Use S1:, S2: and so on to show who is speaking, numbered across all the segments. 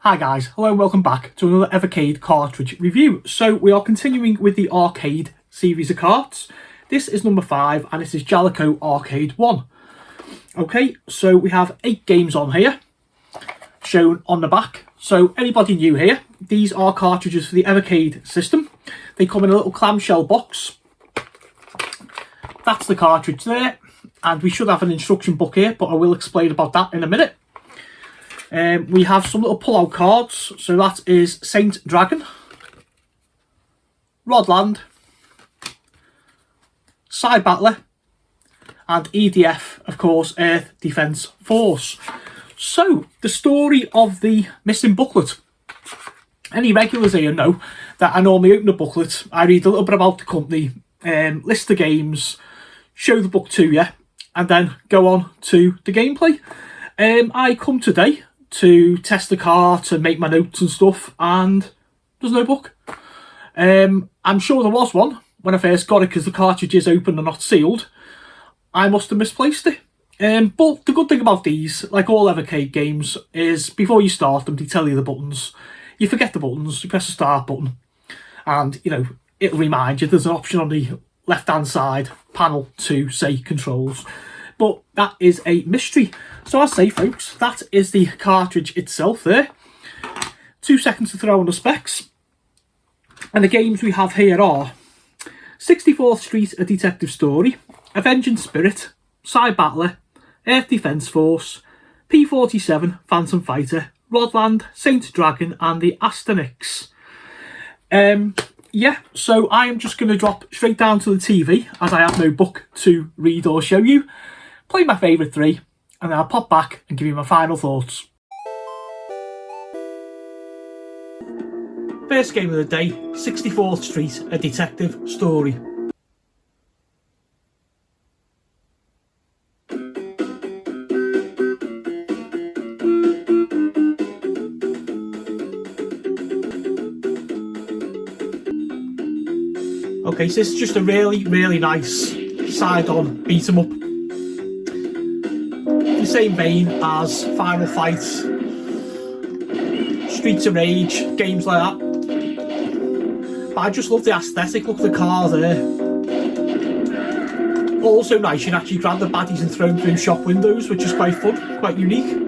S1: Hi guys, hello and welcome back to another Evercade Cartridge review. So we are continuing with the Arcade series of carts. This is number 5 and this is Jaleco Arcade 1. Okay, so we have 8 games on here, shown on the back. So anybody new here, these are cartridges for the Evercade system. They come in a little clamshell box. That's the cartridge there, and we should have an instruction book here, but I will explain about that in a minute. We have some little pull-out cards. So that is Saint Dragon, Rodland, Side Battler, and EDF, of course, Earth Defence Force. So, the story of the missing booklet. Any regulars here know that I normally open the booklet, I read a little bit about the company, list the games, show the book to you, and then go on to the gameplay. I come today to test the car, to make my notes and stuff, and there's no book. I'm sure there was one when I first got it because the cartridge is open and not sealed. I must have misplaced it. But the good thing about these, like all Evercade games, is before you start them, they tell you the buttons. You forget the buttons, you press the start button, and you know it'll remind you there's an option on the left-hand side panel to say controls. But that is a mystery. So I say, folks, that is the cartridge itself there. 2 seconds to throw on the specs. And the games we have here are 64th Street, A Detective Story, Avenging Spirit, Side Battler, Earth Defence Force, P-47, Phantom Fighter, Rodland, Saint Dragon, and the Asterix. Yeah, so I am just going to drop straight down to the TV, as I have no book to read or show you, play my favourite 3, and then I'll pop back and give you my final thoughts. First game of the day, 64th Street, A Detective Story. Okay, so this is just a really nice side-on beat-em-up. The same vein as Final Fight, Streets of Rage, games like that. But I just love the aesthetic, look at the car there. Also nice, you can actually grab the baddies and throw them through shop windows, which is quite fun, quite unique.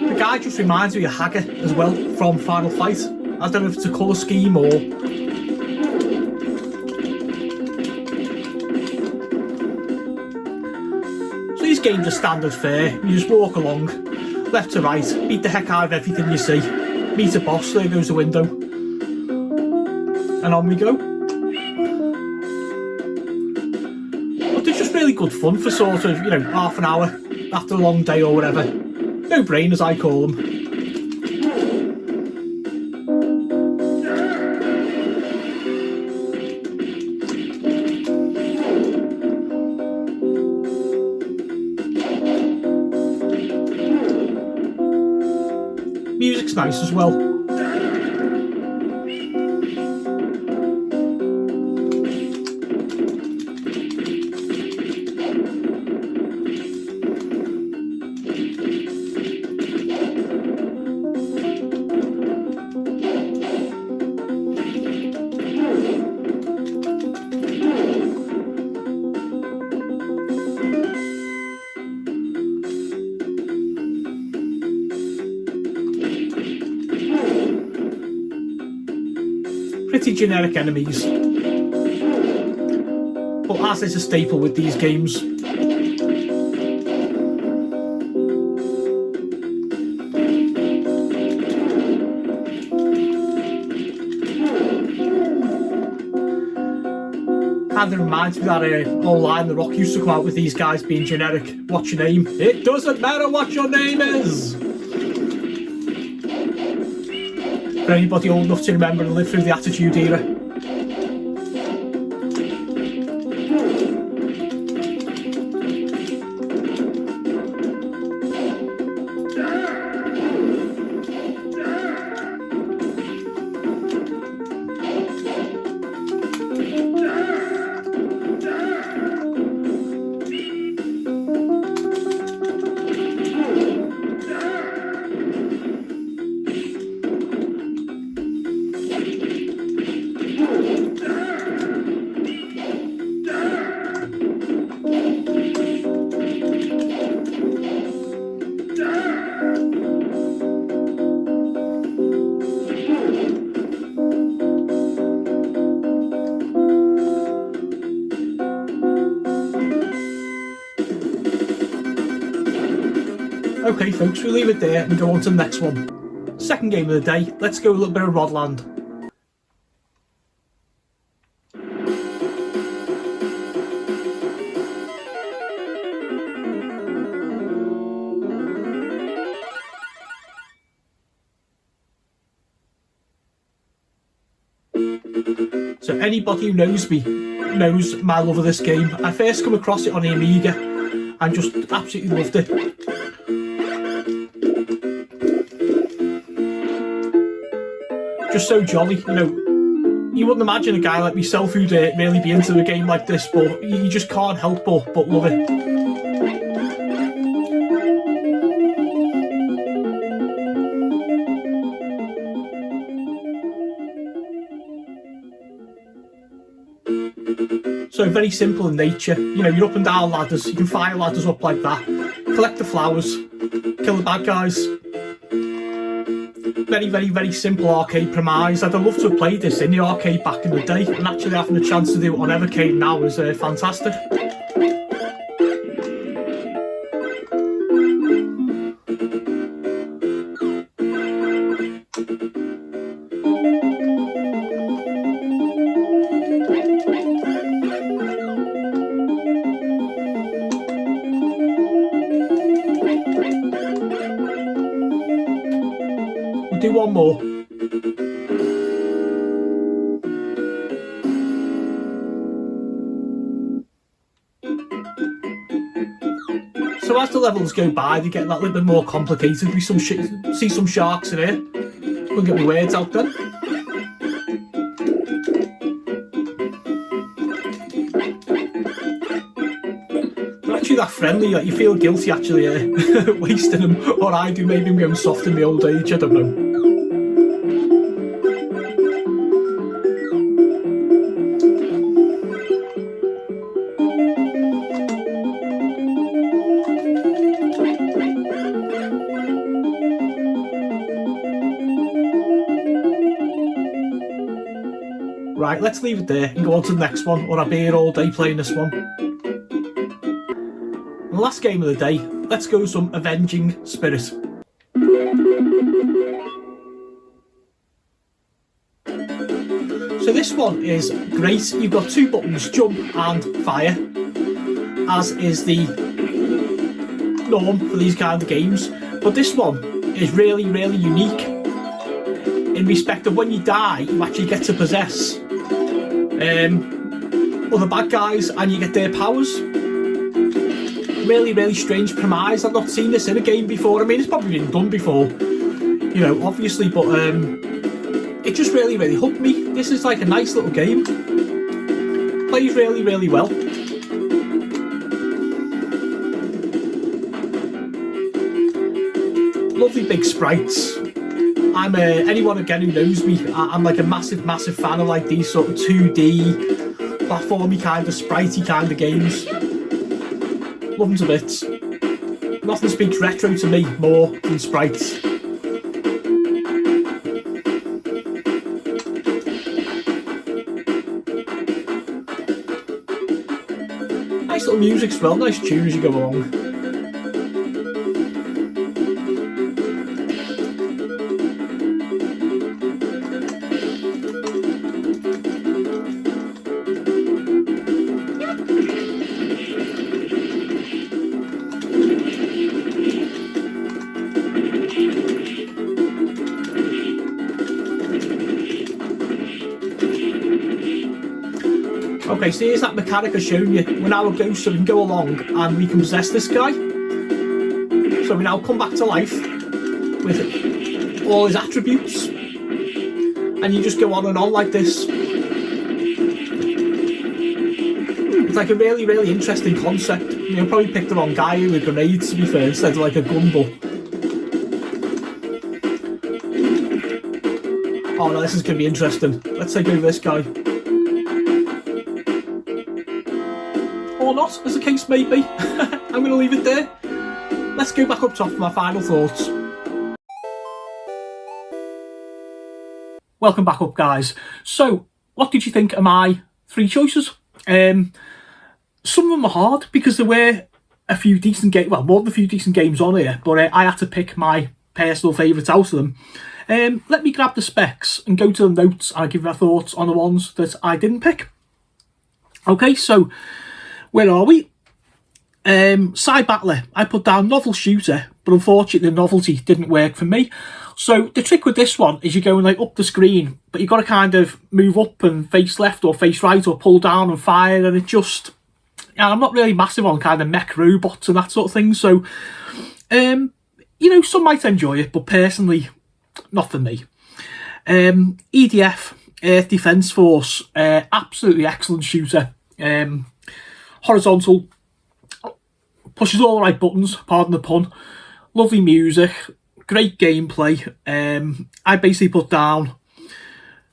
S1: The guy just reminds me of Hager as well from Final Fight. I don't know if it's a colour scheme or... So these games are standard fare. You just walk along, left to right, beat the heck out of everything you see. Meet a boss, there goes the window. And on we go. But they're just really good fun for sort of, you know, half an hour after a long day or whatever. No brain, as I call them. Music's nice as well. Pretty generic enemies, but as is a staple with these games. Kind of reminds me that old line The Rock used to come out with these guys being generic. What's your name? It doesn't matter what your name is! For anybody old enough to remember and live through the Attitude Era. Okay folks, we'll leave it there and go on to the next one. Second game of the day, let's go a little bit of Rodland. So anybody who knows me knows my love of this game. I first come across it on the Amiga and just absolutely loved it. Just so jolly, you know. You wouldn't imagine a guy like myself who'd really be into a game like this, but you just can't help but love it. So very simple in nature. You know, you're up and down ladders. You can fire ladders up like that. Collect the flowers. Kill the bad guys. Very, very, very simple arcade premise. I'd love to have played this in the arcade back in the day, and actually having a chance to do it on Evercade now is fantastic. Do one more. So as the levels go by, they get that little bit more complicated. We see some sharks in here. Couldn't get my words out then. They're actually that friendly that you feel guilty actually wasting them, or I do. Maybe I'm going soft in my old age, I don't know. Right, let's leave it there and go on to the next one, or I'll be here all day playing this one. And the last game of the day, let's go some Avenging Spirit. So this one is great. You've got two buttons, jump and fire, as is the norm for these kind of games. But this one is really, really unique in respect of when you die, you actually get to possess other bad guys and you get their powers. Really, really strange premise. I've not seen this in a game before. I mean, it's probably been done before, you know, obviously, but it just really, really hooked me. This is like a nice little game. Plays really, really well. Lovely big sprites. I'm anyone again who knows me, I'm like a massive, massive fan of like these sort of 2D, platformy kind of spritey kind of games. Love them to bits. Nothing speaks retro to me more than sprites. Nice little music as well, nice tune as you go along. Okay, so here's that mechanic I've shown you. We're now a ghost, so we can go along and we can possess this guy. So we now come back to life with all his attributes. And you just go on and on like this. It's like a really, really interesting concept. You know, probably picked the wrong guy with grenades, to be fair, instead of like a gun bull. Oh no, this is going to be interesting. Let's take over this guy. Or not, as the case may be. I'm going to leave it there. Let's go back up top for my final thoughts. Welcome back up, guys. So, what did you think of my three choices? Some of them are hard because there were a few decent games, well, more than a few decent games on here, but I had to pick my personal favourites out of them. Let me grab the specs and go to the notes, and I'll give you my thoughts on the ones that I didn't pick. Okay, so where are we? Side battler, I put down novel shooter, but unfortunately the novelty didn't work for me. So the trick with this one is you're going like up the screen, but you've got to kind of move up and face left or face right or pull down and fire, and it just, I'm not really massive on kind of mech robots and that sort of thing, so you know, some might enjoy it, but personally not for me. EDF, Earth Defence Force, absolutely excellent shooter. Horizontal, pushes all the right buttons, pardon the pun. Lovely music, great gameplay. I basically put down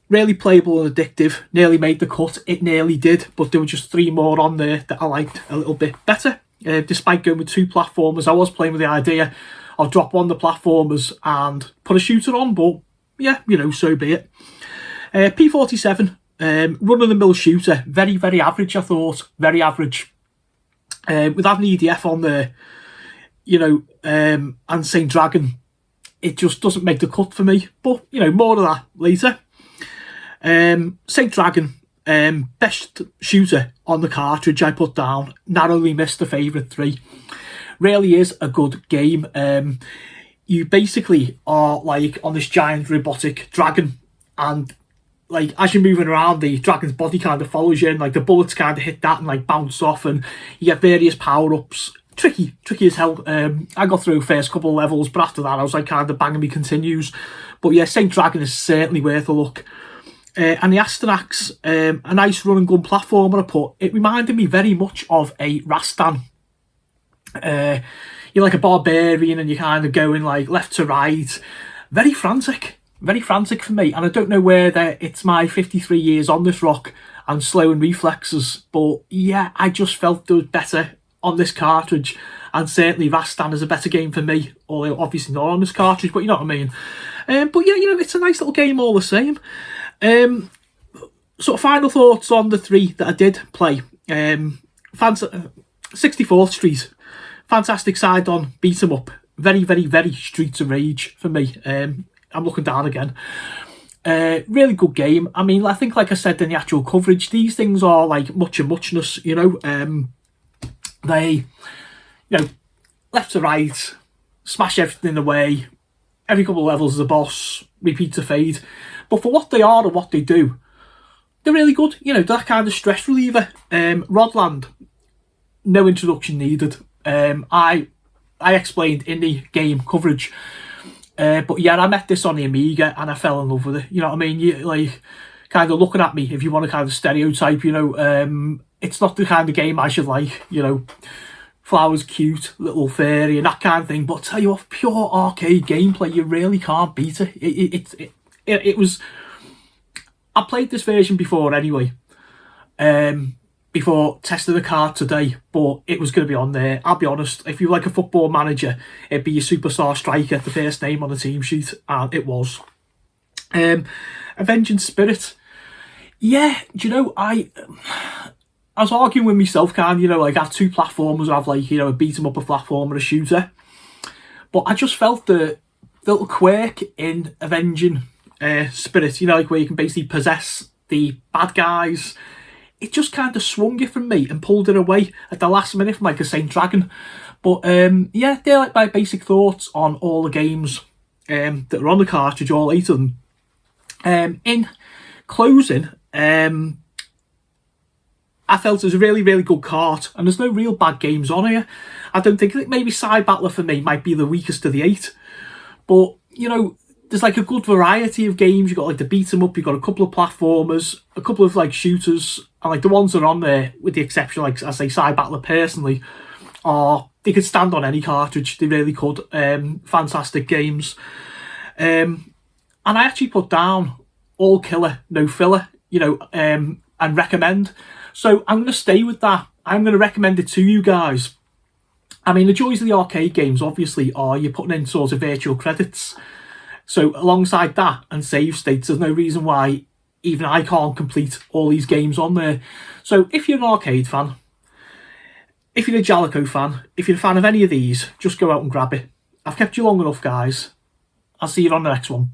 S1: really playable and addictive. Nearly made the cut. It nearly did, but there were just 3 more on there that I liked a little bit better. Despite going with 2 platformers, I was playing with the idea of drop one of the platformers and put a shooter on, but yeah, you know, so be it. P47, run-of-the-mill shooter, very, very average, I thought, very average. With having EDF on there, you know, and Saint Dragon, it just doesn't make the cut for me, but, you know, more of that later. Saint Dragon, best shooter on the cartridge I put down, narrowly missed the favourite 3. Really is a good game. You basically are like on this giant robotic dragon, and like as you're moving around, the dragon's body kind of follows you, and like the bullets kind of hit that and like bounce off, and you get various power-ups. Tricky as hell. I got through the first couple of levels, but after that I was like kind of banging me continues. But yeah, Saint Dragon is certainly worth a look. And the Astyanax, a nice run and gun platformer I put. It reminded me very much of a Rastan. You're like a barbarian and you're kind of going like left to right. Very frantic for me. And I don't know whether it's my 53 years on this rock and slow in reflexes, but yeah, I just felt there was better on this cartridge, and certainly Rastan is a better game for me, although obviously not on this cartridge, but you know what I mean. But yeah, you know, it's a nice little game all the same. Sort of final thoughts on the 3 that I did play. 64th Street, fantastic side-on beat 'em up, very, very, very Streets of Rage for me. I'm looking down again. Really good game. I mean, I think like I said in the actual coverage, these things are like much of muchness, you know. They, you know, left to right, smash everything away, every couple of levels is a boss, repeat to fade. But for what they are and what they do, they're really good. You know, that kind of stress reliever. Rodland, no introduction needed. I explained in the game coverage. But yeah, I met this on the Amiga and I fell in love with it. You know what I mean? You like kind of looking at me, if you want to kind of stereotype, you know, it's not the kind of game I should like, you know, flowers cute, little fairy and that kind of thing. But I'll tell you what, pure arcade gameplay, you really can't beat it. It was, I played this version before anyway, before testing the card today, but it was going to be on there. I'll be honest, if you like a football manager, it'd be your superstar striker, the first name on the team sheet, and it was. Avenging Spirit, yeah, do you know, I was arguing with myself, you know, like I have 2 platformers, I have like, you know, a beat 'em up, a platformer, a shooter, but I just felt the little quirk in Avenging Spirit, you know, like where you can basically possess the bad guys. It just kind of swung it from me and pulled it away at the last minute from like a Saint Dragon. But yeah, they're like my basic thoughts on all the games that are on the cartridge, all 8 of them. In closing, I felt it was a really, really good cart, and there's no real bad games on here. I don't think maybe Side Battler for me might be the weakest of the 8, but you know, there's like a good variety of games. You've got like the beat 'em up, you've got a couple of platformers, a couple of like shooters, and like the ones that are on there, with the exception, like I say, Side Battler personally, they could stand on any cartridge. They really could. Fantastic games. And I actually put down all killer, no filler, you know, and recommend. So I'm going to stay with that. I'm going to recommend it to you guys. I mean, the joys of the arcade games obviously are you're putting in sort of virtual credits. So alongside that and save states, there's no reason why even I can't complete all these games on there. So if you're an arcade fan, if you're a Jaleco fan, if you're a fan of any of these, just go out and grab it. I've kept you long enough, guys. I'll see you on the next one.